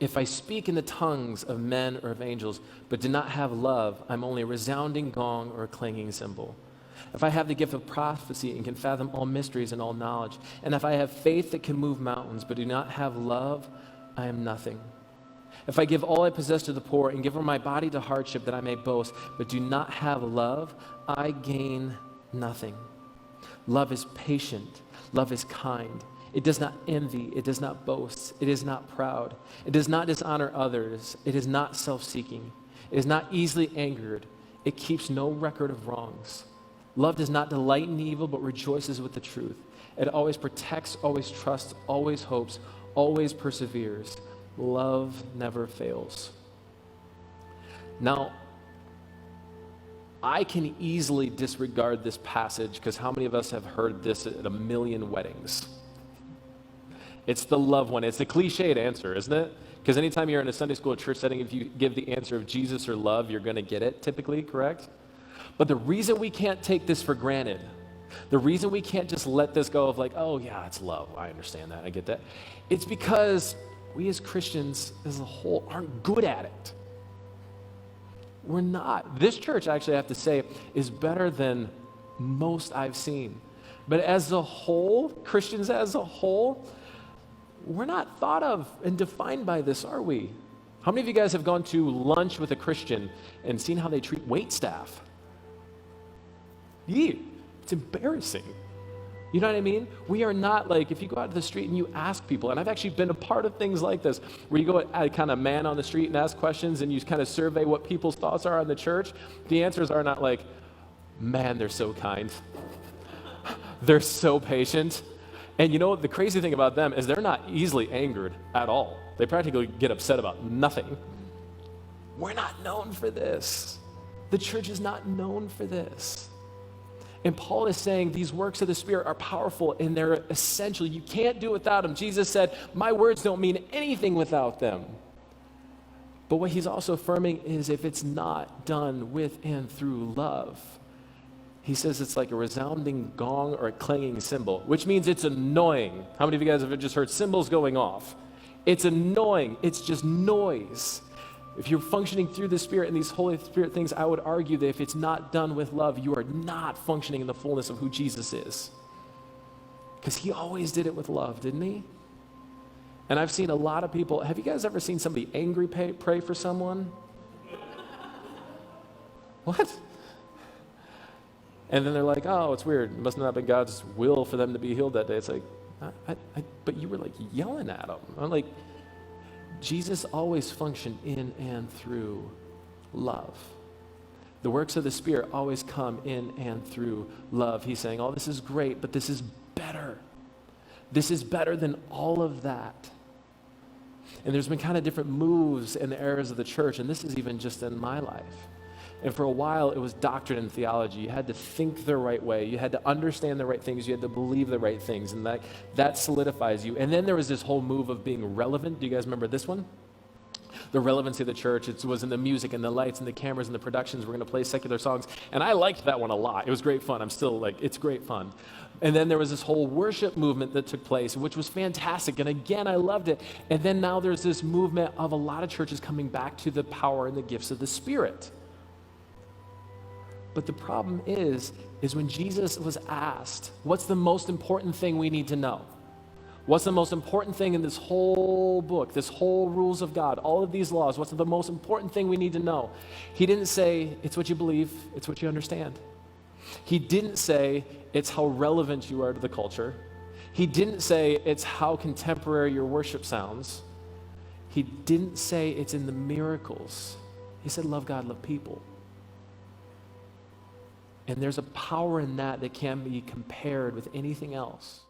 If I speak in the tongues of men or of angels, but do not have love, I'm only a resounding gong or a clanging cymbal. If I have the gift of prophecy and can fathom all mysteries and all knowledge, and if I have faith that can move mountains, but do not have love, I am nothing. If I give all I possess to the poor and give over my body to hardship that I may boast, but do not have love, I gain nothing. Love is patient. Love is kind. It does not envy. It does not boast. It is not proud. It does not dishonor others. It is not self-seeking. It is not easily angered. It keeps no record of wrongs. Love does not delight in evil, but rejoices with the truth. It always protects, always trusts, always hopes, always perseveres. Love never fails. Now, I can easily disregard this passage because how many of us have heard this at a million weddings? It's the love one. It's the cliched answer, isn't it? Because anytime you're in a Sunday school or church setting, if you give the answer of Jesus or love, you're going to get it typically, correct? But the reason we can't take this for granted, the reason we can't just let this go of like, oh yeah, it's love. I understand that. I get that. It's because we as Christians as a whole aren't good at it. We're not. This church, actually, I have to say, is better than most I've seen. But as a whole, Christians as a whole, we're not thought of and defined by this, are we? How many of you guys have gone to lunch with a Christian and seen how they treat wait staff? Yeah, it's embarrassing. You know what I mean? We are not like, if you go out to the street and you ask people, and I've actually been a part of things like this, where you go at kind of man on the street and ask questions and you kind of survey what people's thoughts are on the church. The answers are not like, man, they're so kind. They're so patient. And you know, the crazy thing about them is they're not easily angered at all. They practically get upset about nothing. We're not known for this. The church is not known for this. And Paul is saying these works of the Spirit are powerful and they're essential. You can't do without them. Jesus said, my words don't mean anything without them. But what he's also affirming is if it's not done with and through love, he says it's like a resounding gong or a clanging cymbal, which means it's annoying. How many of you guys have just heard cymbals going off? It's annoying. It's just noise. If you're functioning through the Spirit and these Holy Spirit things, I would argue that if it's not done with love, you are not functioning in the fullness of who Jesus is. Because he always did it with love, didn't he? And I've seen a lot of people, have you guys ever seen somebody angry pray for someone? What? And then they're like, oh, it's weird. It must not have been God's will for them to be healed that day. It's like, but you were like yelling at them. I'm like, Jesus always functioned in and through love. The works of the Spirit always come in and through love. He's saying, oh, this is great, but this is better. This is better than all of that. And there's been kind of different moves in the areas of the church, and this is even just in my life. And for a while, it was doctrine and theology. You had to think the right way. You had to understand the right things. You had to believe the right things. And that solidifies you. And then there was this whole move of being relevant. Do you guys remember this one? The relevancy of the church. It was in the music and the lights and the cameras and the productions. We're going to play secular songs. And I liked that one a lot. It was great fun. I'm still like, it's great fun. And then there was this whole worship movement that took place, which was fantastic. And again, I loved it. And then now there's this movement of a lot of churches coming back to the power and the gifts of the Spirit. But the problem is when Jesus was asked, what's the most important thing we need to know? What's the most important thing in this whole book, this whole rules of God, all of these laws, what's the most important thing we need to know? He didn't say, it's what you believe, it's what you understand. He didn't say, it's how relevant you are to the culture. He didn't say, it's how contemporary your worship sounds. He didn't say, it's in the miracles. He said, love God, love people. And there's a power in that that can't be compared with anything else.